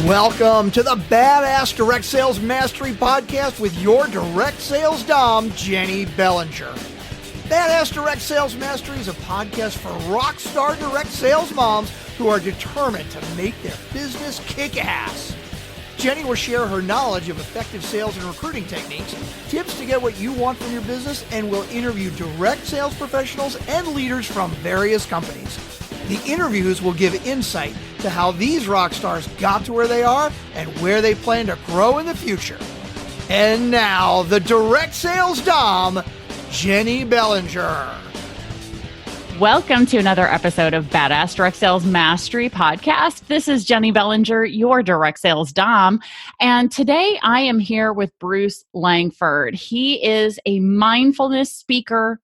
Welcome to the Badass Direct Sales Mastery Podcast with your direct sales dom, Jennie Bellinger. Badass Direct Sales Mastery is a podcast for rock star direct sales moms who are determined to make their business kick ass. Jennie will share her knowledge of effective sales and recruiting techniques, tips to get what you want from your business, and will interview direct sales professionals and leaders from various companies. The interviews will give insight to how these rock stars got to where they are and where they plan to grow in the future. And now, the direct sales dom, Jennie Bellinger. Welcome to another episode of Badass Direct Sales Mastery Podcast. This is Jennie Bellinger, your direct sales dom. And today I am here with Bruce Langford. He is a mindfulness speaker,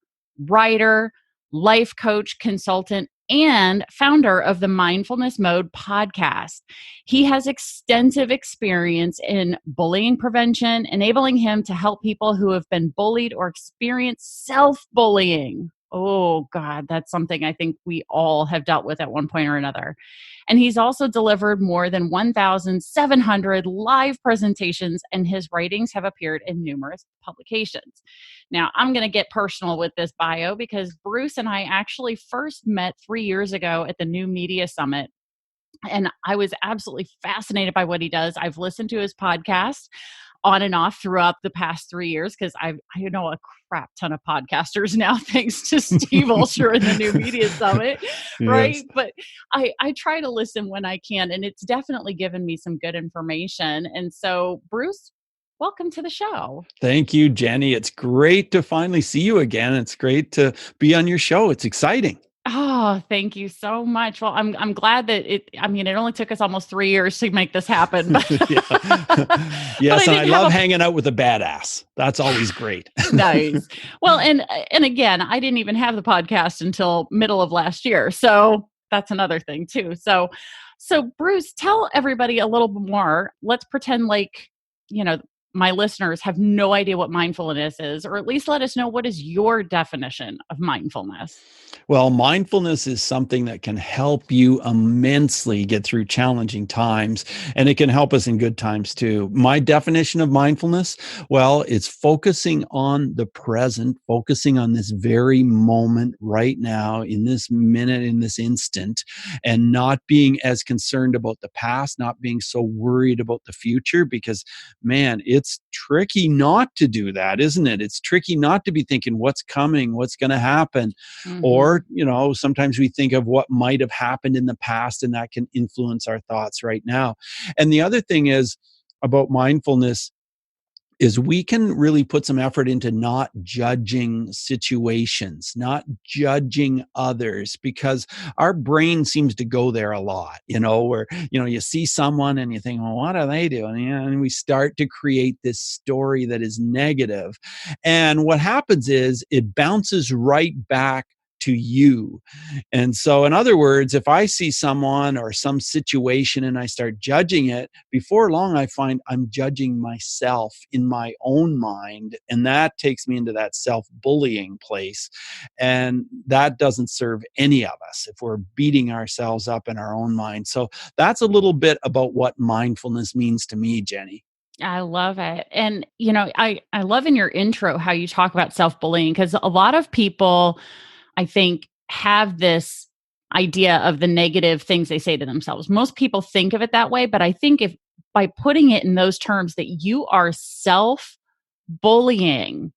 writer, life coach, consultant, and founder of the Mindfulness Mode Podcast. He has extensive experience in bullying prevention, enabling him to help people who have been bullied or experience self-bullying. Oh God, that's something I think we all have dealt with at one point or another. And he's also delivered more than 1,700 live presentations, and his writings have appeared in numerous publications. Now, I'm going to get personal with this bio because Bruce and I actually first met 3 years ago at the New Media Summit. And I was absolutely fascinated by what he does. I've listened to his podcast on and off throughout the past 3 years because I know a crap ton of podcasters now, thanks to Steve Olsher and the New Media Summit, right? Yes. But I try to listen when I can, and it's definitely given me some good information. And so, Bruce, welcome to the show. Thank you, Jennie. It's great to finally see you again. It's great to be on your show. It's exciting. Oh, thank you so much. Well, I'm glad that it only took us almost 3 years to make this happen. Yes, and I love hanging out with a badass. That's always great. Nice. Well, and again, I didn't even have the podcast until middle of last year. So that's another thing too. So Bruce, tell everybody a little bit more. Let's pretend like, my listeners have no idea what mindfulness is, or at least let us know, what is your definition of mindfulness? Well, mindfulness is something that can help you immensely get through challenging times, and it can help us in good times too. My definition of mindfulness, well, it's focusing on the present, focusing on this very moment right now, in this minute, in this instant, and not being as concerned about the past, not being so worried about the future, because man, it's tricky not to do that, isn't it? It's tricky not to be thinking what's coming, what's going to happen. Mm-hmm. Or, sometimes we think of what might have happened in the past, and that can influence our thoughts right now. And the other thing is about mindfulness is we can really put some effort into not judging situations, not judging others, because our brain seems to go there a lot, where, you see someone and you think, well, what are they doing? And we start to create this story that is negative. And what happens is it bounces right back to you. And so, in other words, if I see someone or some situation and I start judging it, before long, I find I'm judging myself in my own mind. And that takes me into that self-bullying place. And that doesn't serve any of us if we're beating ourselves up in our own mind. So that's a little bit about what mindfulness means to me, Jennie. I love it. And, I love in your intro how you talk about self-bullying, because a lot of people, I think, have this idea of the negative things they say to themselves. Most people think of it that way, but I think if by putting it in those terms that you are self-bullying,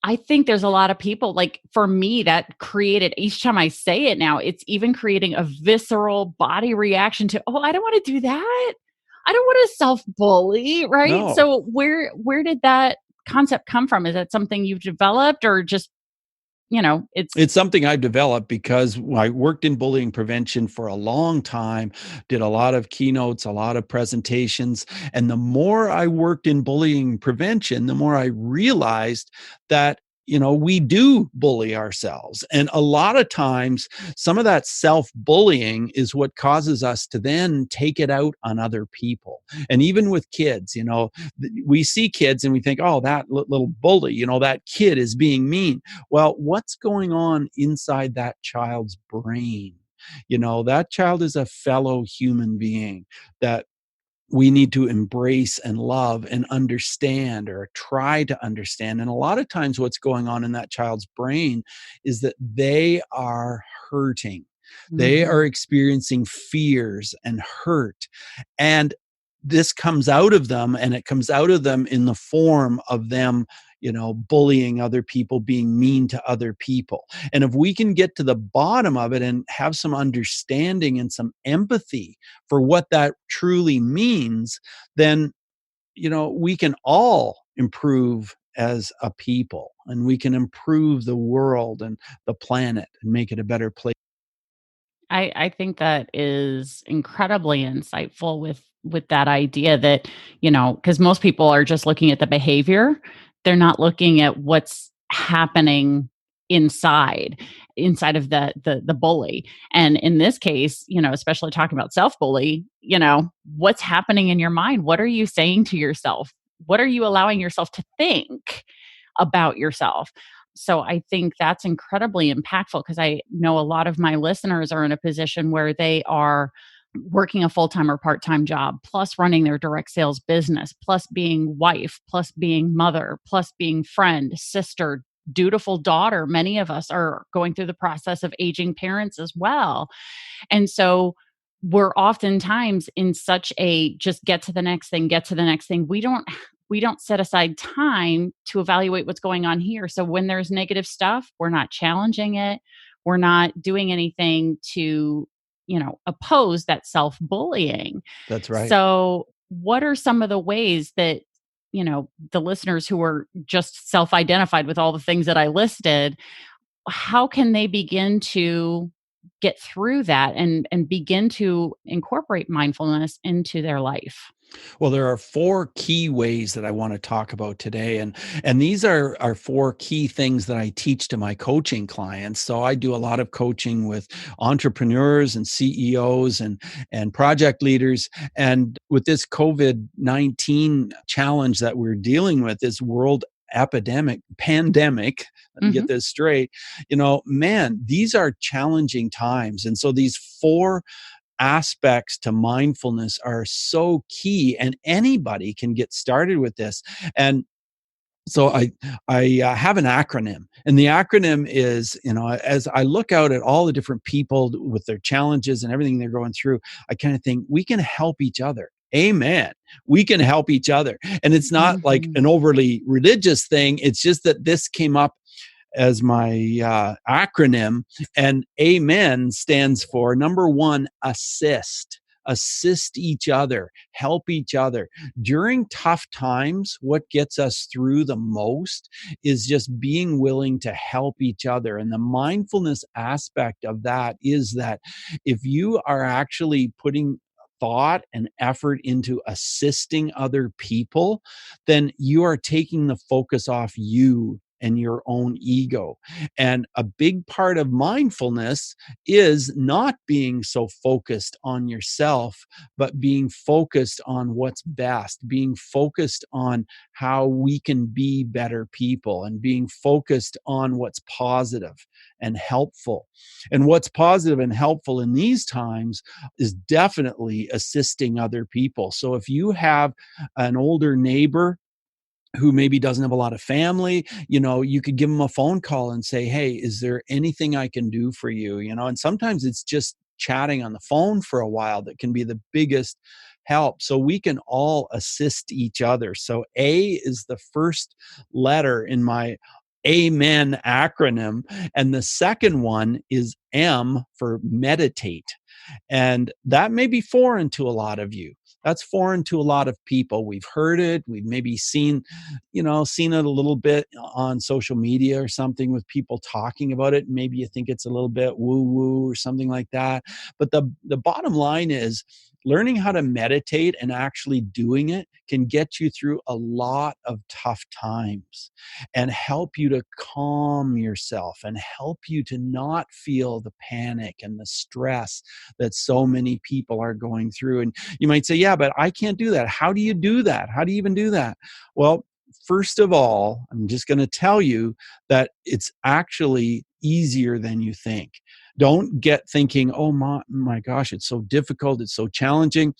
I think there's a lot of people, like for me, that created, each time I say it now, it's even creating a visceral body reaction to, oh, I don't want to do that. I don't want to self-bully, right? No. So where did that concept come from? Is that something you've developed, or just it's something I've developed because I worked in bullying prevention for a long time, did a lot of keynotes, a lot of presentations. And the more I worked in bullying prevention, the more I realized that we do bully ourselves. And a lot of times, some of that self-bullying is what causes us to then take it out on other people. And even with kids, we see kids and we think, oh, that little bully, that kid is being mean. Well, what's going on inside that child's brain? That child is a fellow human being that we need to embrace and love and understand, or try to understand. And a lot of times what's going on in that child's brain is that they are hurting. They are Mhm. experiencing fears and hurt. And this comes out of them, and it comes out of them in the form of them, bullying other people, being mean to other people. And if we can get to the bottom of it and have some understanding and some empathy for what that truly means, then, we can all improve as a people, and we can improve the world and the planet and make it a better place. I think that is incredibly insightful with that idea that, because most people are just looking at the behavior. They're not looking at what's happening inside of the bully. And in this case, especially talking about self-bully, what's happening in your mind? What are you saying to yourself? What are you allowing yourself to think about yourself? So I think that's incredibly impactful, because I know a lot of my listeners are in a position where they are working a full-time or part-time job, plus running their direct sales business, plus being wife, plus being mother, plus being friend, sister, dutiful daughter. Many of us are going through the process of aging parents as well. And so we're oftentimes in such a just get to the next thing, get to the next thing. We don't set aside time to evaluate what's going on here. So when there's negative stuff, we're not challenging it. We're not doing anything to, oppose that self-bullying. That's right. So what are some of the ways that, the listeners who are just self-identified with all the things that I listed, how can they begin to get through that and begin to incorporate mindfulness into their life? Well, there are four key ways that I want to talk about today. And these are four key things that I teach to my coaching clients. So I do a lot of coaching with entrepreneurs and CEOs and project leaders. And with this COVID-19 challenge that we're dealing with, this world pandemic, let me Mhm. get this straight, man, these are challenging times. And so these four aspects to mindfulness are so key, and anybody can get started with this. And so I have an acronym, and the acronym is, as I look out at all the different people with their challenges and everything they're going through, I kind of think we can help each other. Amen. We can help each other. And it's not like Mhm. an overly religious thing. It's just that this came up as my acronym. And A.M.E.N stands for, number one, assist. Assist each other, help each other. During tough times, what gets us through the most is just being willing to help each other. And the mindfulness aspect of that is that if you are actually putting thought and effort into assisting other people, then you are taking the focus off you and your own ego. And a big part of mindfulness is not being so focused on yourself, but being focused on what's best, being focused on how we can be better people, and being focused on what's positive and helpful. And what's positive and helpful in these times is definitely assisting other people. So if you have an older neighbor who maybe doesn't have a lot of family, you could give them a phone call and say, hey, is there anything I can do for you? And sometimes it's just chatting on the phone for a while that can be the biggest help. So we can all assist each other. So A is the first letter in my A.M.E.N acronym. And the second one is M for meditate. And that may be foreign to a lot of you. That's foreign to a lot of people. We've heard it. We've maybe seen it a little bit on social media or something, with people talking about it. Maybe you think it's a little bit woo-woo or something like that. But the bottom line is, learning how to meditate and actually doing it can get you through a lot of tough times and help you to calm yourself and help you to not feel the panic and the stress that so many people are going through. And you might say, yeah, but I can't do that. How do you do that? How do you even do that? Well, first of all, I'm just going to tell you that it's actually easier than you think. Don't get thinking, oh my gosh, it's so difficult, it's so challenging.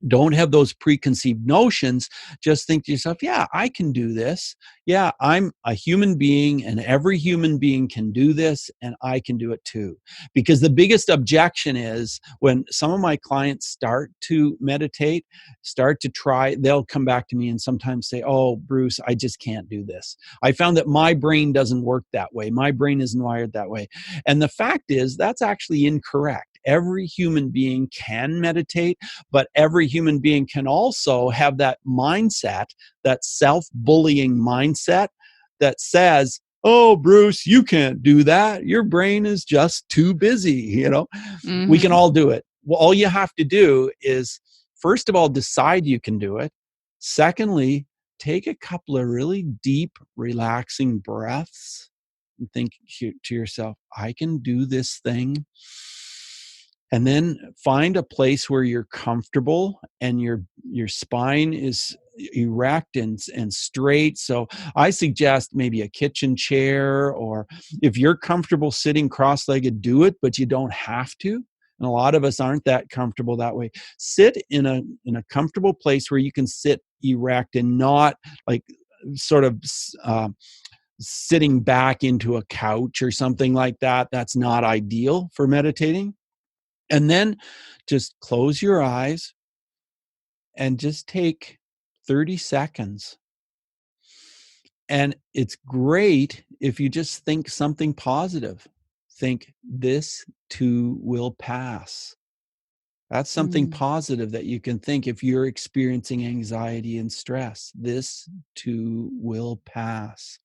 Don't have those preconceived notions. Just think to yourself, yeah, I can do this. Yeah, I'm a human being and every human being can do this and I can do it too. Because the biggest objection is when some of my clients start to meditate, start to try, they'll come back to me and sometimes say, oh, Bruce, I just can't do this. I found that my brain doesn't work that way. My brain isn't wired that way. And the fact is, that's actually incorrect. Every human being can meditate, but every human being can also have that mindset, that self-bullying mindset that says, oh, Bruce, you can't do that. Your brain is just too busy. We can all do it. Well, all you have to do is, first of all, decide you can do it. Secondly, take a couple of really deep, relaxing breaths and think to yourself, I can do this thing. And then find a place where you're comfortable and your spine is erect and straight. So I suggest maybe a kitchen chair, or if you're comfortable sitting cross-legged, do it, but you don't have to. And a lot of us aren't that comfortable that way. Sit in a comfortable place where you can sit erect and not like sort of sitting back into a couch or something like that. That's not ideal for meditating. And then just close your eyes and just take 30 seconds. And it's great if you just think something positive. Think, this too will pass. That's something positive that you can think if you're experiencing anxiety and stress. This too will pass.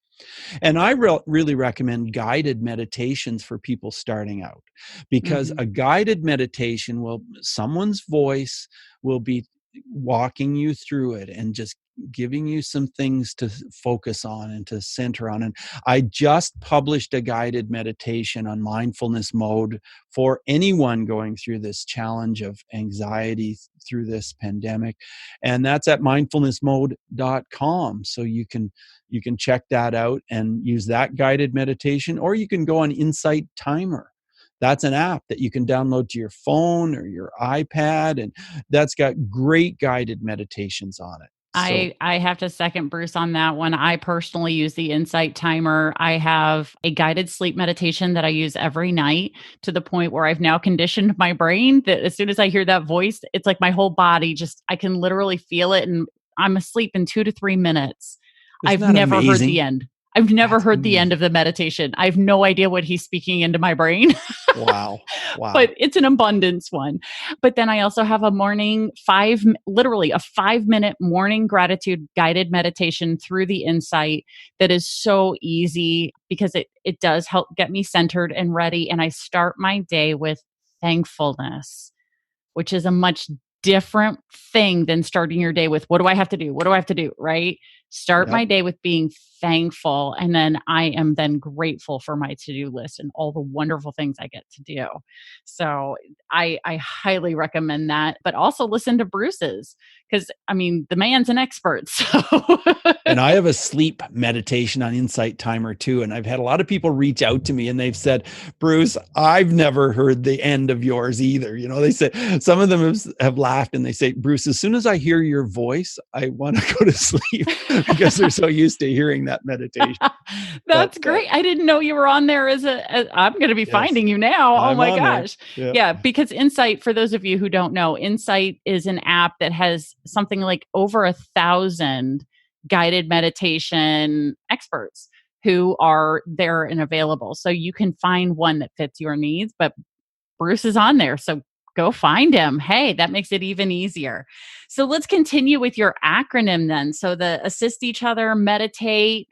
And I really recommend guided meditations for people starting out, because a guided meditation someone's voice will be walking you through it and just giving you some things to focus on and to center on. And I just published a guided meditation on mindfulness mode for anyone going through this challenge of anxiety through this pandemic. And that's at mindfulnessmode.com. So you can check that out and use that guided meditation, or you can go on Insight Timer. That's an app that you can download to your phone or your iPad, and that's got great guided meditations on it. I have to second Bruce on that one. I personally use the Insight Timer. I have a guided sleep meditation that I use every night, to the point where I've now conditioned my brain that as soon as I hear that voice, it's like my whole body I can literally feel it, and I'm asleep in 2 to 3 minutes. I've never heard the end. I've never heard the end of the meditation. I have no idea what he's speaking into my brain. Wow. But it's an abundance one. But then I also have a morning 5-minute morning gratitude guided meditation through the Insight that is so easy, because it does help get me centered and ready. And I start my day with thankfulness, which is a much different thing than starting your day with, what do I have to do? What do I have to do? Right? Start my day with being thankful. And then I am then grateful for my to-do list and all the wonderful things I get to do. So I highly recommend that, but also listen to Bruce's, because the man's an expert. So. And I have a sleep meditation on Insight Timer too. And I've had a lot of people reach out to me and they've said, Bruce, I've never heard the end of yours either. They say, some of them have laughed and they say, Bruce, as soon as I hear your voice, I want to go to sleep, because they're so used to hearing that meditation. That's great. I didn't know you were on there I'm going to be finding you now. Oh my gosh. Yeah. Because Insight, for those of you who don't know, Insight is an app that has something like over 1,000 guided meditation experts who are there and available. So you can find one that fits your needs, but Bruce is on there. So go find him. Hey, that makes it even easier. So let's continue with your acronym then. So the assist each other, meditate.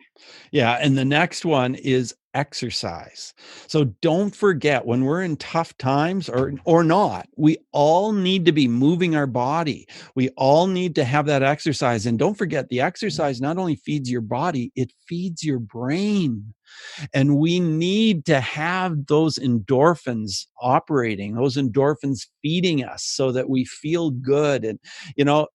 Yeah. And the next one is exercise. So don't forget, when we're in tough times or not, we all need to be moving our body. We all need to have that exercise. And don't forget, the exercise not only feeds your body, it feeds your brain. And we need to have those endorphins operating, those endorphins feeding us so that we feel good. And,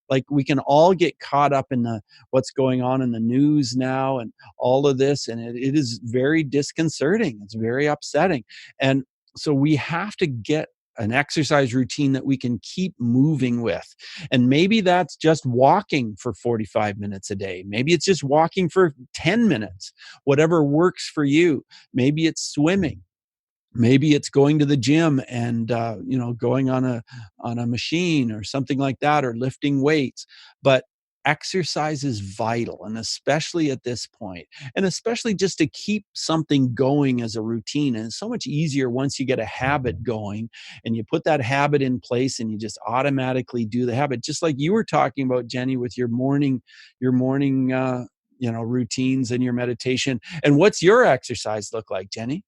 like we can all get caught up in what's going on in the news now and all of this. And it is very disconcerting. It's very upsetting. And so we have to get an exercise routine that we can keep moving with. And maybe that's just walking for 45 minutes a day. Maybe it's just walking for 10 minutes, whatever works for you. Maybe it's swimming. Maybe it's going to the gym and going on a machine or something like that, or lifting weights. But exercise is vital, and especially at this point, and especially just to keep something going as a routine. And it's so much easier once you get a habit going and you put that habit in place and you just automatically do the habit, just like you were talking about, Jenny, with your morning routines and your meditation. And what's your exercise look like, Jenny?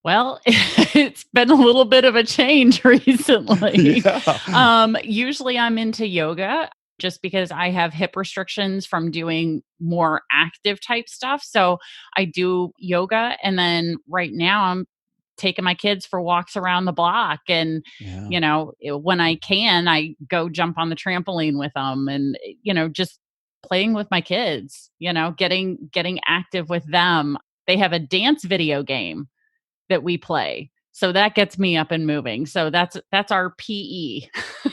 Well, it's been a little bit of a change recently. Yeah. Usually I'm into yoga just because I have hip restrictions from doing more active type stuff. So I do yoga. And then right now I'm taking my kids for walks around the block. And, Yeah. when I can, I go jump on the trampoline with them and, just playing with my kids, getting active with them. They have a dance video game that we play. So that gets me up and moving. So that's our PE.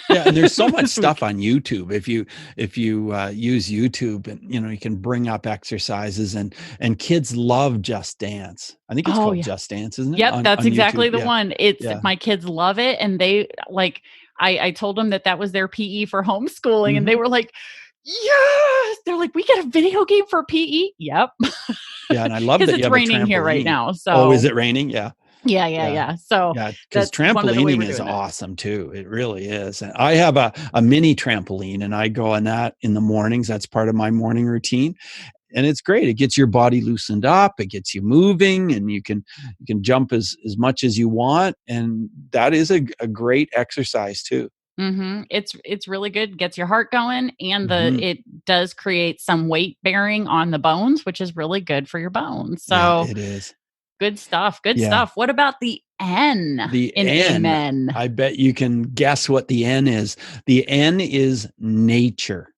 Yeah, and there's so much this stuff week. on YouTube. If you use YouTube, and you can bring up exercises, and kids love Just Dance. I think it's Oh called yeah. Just Dance, isn't it? Yep, that's On YouTube. exactly the Yeah, one. It's yeah. my kids love it, and they like. I told them that was their PE for homeschooling, and they Mhm. were like, "Yes!" They're like, "We get a video game for PE." Yep, Yeah, and I love because that you it's have a raining here right trampoline. now. Oh, is So it raining? Yeah. yeah, yeah, Yeah. yeah. So Yeah, because that's one of the way trampolining we're is doing it. awesome too. It really is. And I have a mini trampoline, and I go on that in the mornings. That's part of my morning routine. And it's great. It gets your body loosened up, it gets you moving, and you can jump as much as you want. And that is a great exercise too. It's really good. Gets your heart going, and Mhm. it does create some weight bearing on the bones, which is really good for your bones. Yeah, So it is. good stuff. Good Yeah. stuff. What about the N The in N, Amen? I bet you can guess what the N is. The N is nature.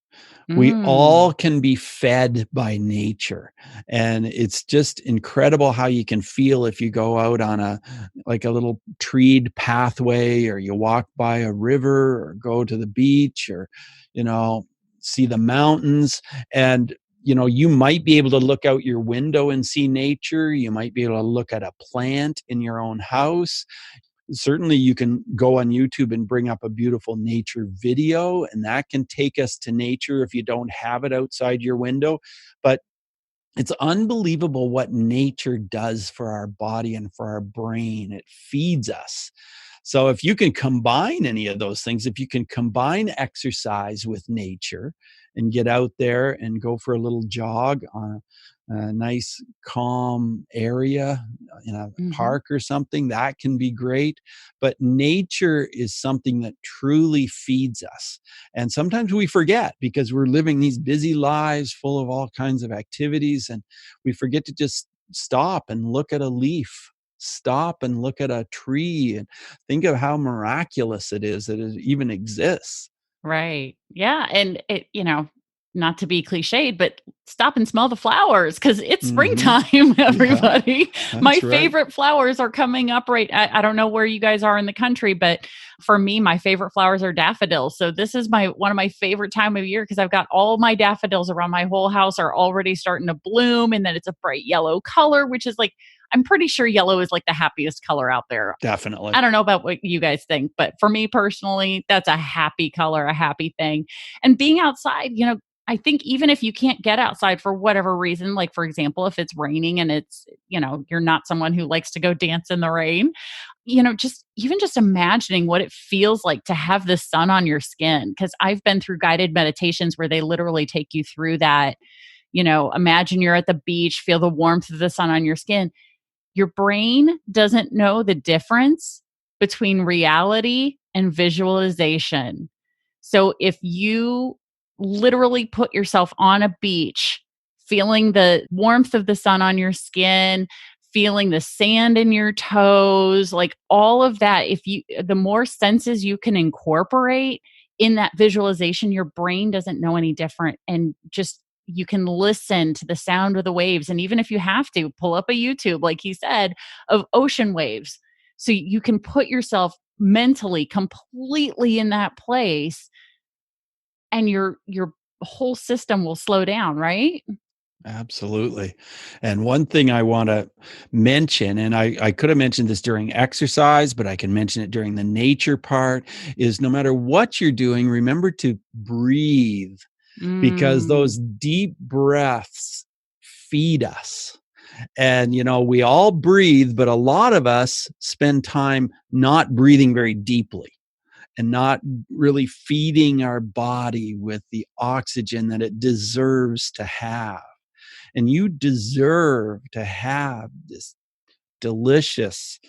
We all Mm. can be fed by nature, and it's just incredible how you can feel if you go out on a little treed pathway, or you walk by a river, or go to the beach, or you know see the mountains. And you might be able to look out your window and see nature. You might be able to look at a plant in your own house. Certainly you can go on YouTube and bring up a beautiful nature video, and that can take us to nature if you don't have it outside your window. But it's unbelievable what nature does for our body and for our brain. It feeds us. So if you can combine any of those things, if you can combine exercise with nature and get out there and go for a little jog on a nice calm area in a Mhm. park or something, that can be great. But nature is something that truly feeds us. And sometimes we forget, because we're living these busy lives full of all kinds of activities, and we forget to just stop and look at a leaf, stop and look at a tree, and think of how miraculous it is that it even exists. Right. Yeah. And not to be cliched, but stop and smell the flowers because it's Hmm. springtime, Yeah, everybody. My that's right. favorite flowers are coming up right. I don't know where you guys are in the country, but for me, my favorite flowers are daffodils. So this is one of my favorite time of year because I've got all my daffodils around my whole house are already starting to bloom. And then it's a bright yellow color, which is like, I'm pretty sure yellow is like the happiest color out there. Definitely. I don't know about what you guys think, but for me personally, that's a happy color, a happy thing. And being outside, I think even if you can't get outside for whatever reason, like for example, if it's raining and you're not someone who likes to go dance in the rain, just imagining what it feels like to have the sun on your skin. Cause I've been through guided meditations where they literally take you through that. Imagine you're at the beach, feel the warmth of the sun on your skin. Your brain doesn't know the difference between reality and visualization. So if you literally put yourself on a beach, feeling the warmth of the sun on your skin, feeling the sand in your toes, like all of that, the more senses you can incorporate in that visualization, your brain doesn't know any different. And just you can listen to the sound of the waves. And even if you have to pull up a YouTube, like he said, of ocean waves. So you can put yourself mentally completely in that place, and your whole system will slow down, right? Absolutely. And one thing I want to mention, and I could have mentioned this during exercise, but I can mention it during the nature part, is no matter what you're doing, remember to breathe, because Mm. those deep breaths feed us. And, we all breathe, but a lot of us spend time not breathing very deeply and not really feeding our body with the oxygen that it deserves to have. And you deserve to have this delicious,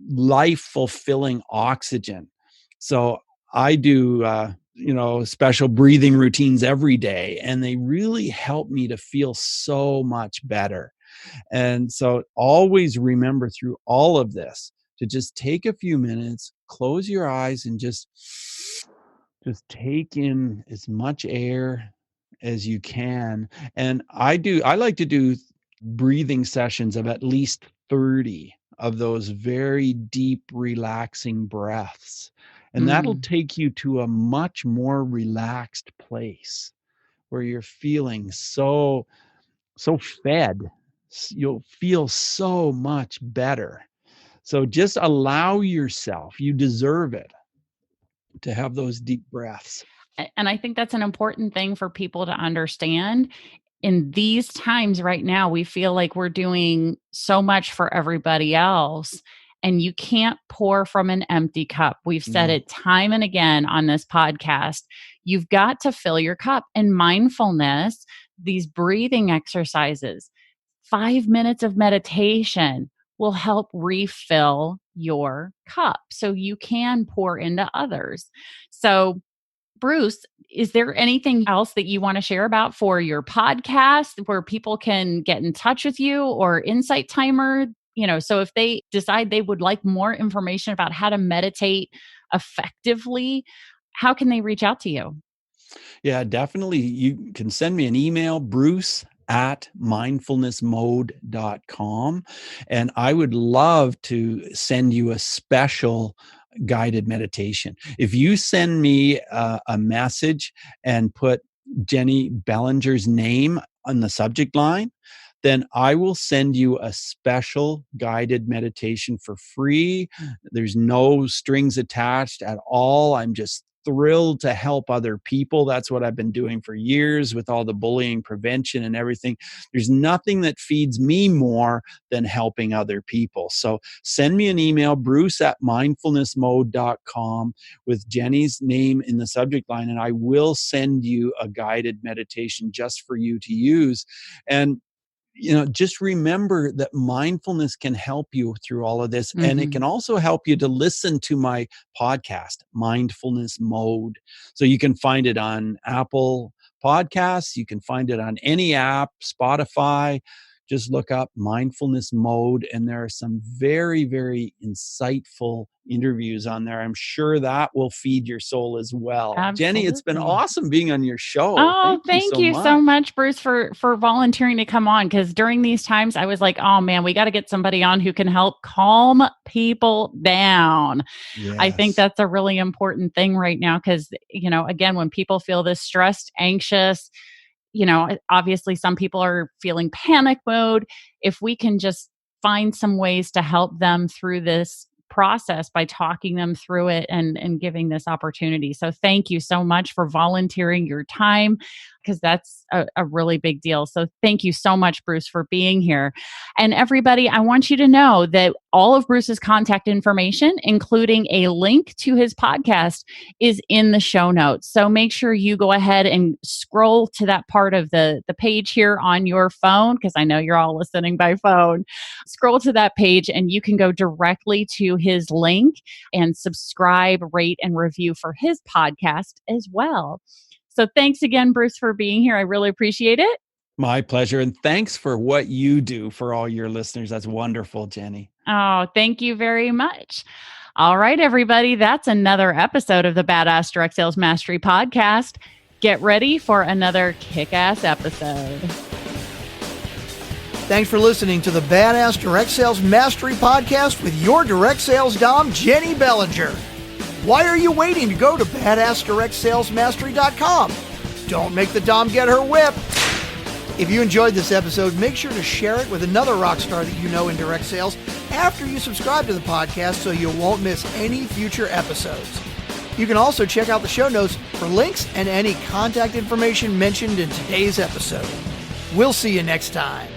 life fulfilling oxygen. So I do, special breathing routines every day, and they really help me to feel so much better. And so always remember through all of this to just take a few minutes, close your eyes, and just take in as much air as you can. And I like to do breathing sessions of at least 30 of those very deep, relaxing breaths. And that'll Mm. take you to a much more relaxed place where you're feeling so fed. You'll feel so much better. So just allow yourself, you deserve it, to have those deep breaths. And I think that's an important thing for people to understand. In these times right now, we feel like we're doing so much for everybody else, and you can't pour from an empty cup. We've said No. it time and again on this podcast. You've got to fill your cup. And mindfulness, these breathing exercises, 5 minutes of meditation will help refill your cup so you can pour into others. So, Bruce, is there anything else that you want to share about for your podcast where people can get in touch with you, or Insight Timer? So if they decide they would like more information about how to meditate effectively, how can they reach out to you? Yeah, definitely. You can send me an email, bruce@mindfulnessmode.com. And I would love to send you a special guided meditation. If you send me a message and put Jennie Bellinger's name on the subject line, then I will send you a special guided meditation for free. There's no strings attached at all. I'm just thrilled to help other people. That's what I've been doing for years with all the bullying prevention and everything. There's nothing that feeds me more than helping other people. So send me an email, bruce@mindfulnessmode.com, with Jennie's name in the subject line, and I will send you a guided meditation just for you to use. And just remember that mindfulness can help you through all of this. And it can Mhm. also help you to listen to my podcast, Mindfulness Mode. So you can find it on Apple Podcasts. You can find it on any app, Spotify. Just look up Mindfulness Mode, and there are some very, very insightful interviews on there. I'm sure that will feed your soul as well. Jennie, it's been Absolutely. awesome being on your show. Oh, Thank you thank so you so much. much, Bruce, for volunteering to come on. Because during these times, I was like, oh man, we got to get somebody on who can help calm people down. I think Yes. that's a really important thing right now. Because, again, when people feel this stressed, anxious, obviously some people are feeling panic mode. If we can just find some ways to help them through this process by talking them through it and giving this opportunity. So thank you so much for volunteering your time, because that's a really big deal. So thank you so much, Bruce, for being here. And everybody, I want you to know that all of Bruce's contact information, including a link to his podcast, is in the show notes. So make sure you go ahead and scroll to that part of the page here on your phone, because I know you're all listening by phone. Scroll to that page and you can go directly to his link and subscribe, rate, and review for his podcast as well. So thanks again, Bruce, for being here. I really appreciate it. My pleasure. And thanks for what you do for all your listeners. That's wonderful, Jennie. Oh, thank you very much. All right, everybody. That's another episode of the Badass Direct Sales Mastery Podcast. Get ready for another kick-ass episode. Thanks for listening to the Badass Direct Sales Mastery Podcast with your direct sales dom, Jennie Bellinger. Why are you waiting to go to badassdirectsalesmastery.com? Don't make the dom get her whip. If you enjoyed this episode, make sure to share it with another rock star that you know in direct sales after you subscribe to the podcast so you won't miss any future episodes. You can also check out the show notes for links and any contact information mentioned in today's episode. We'll see you next time.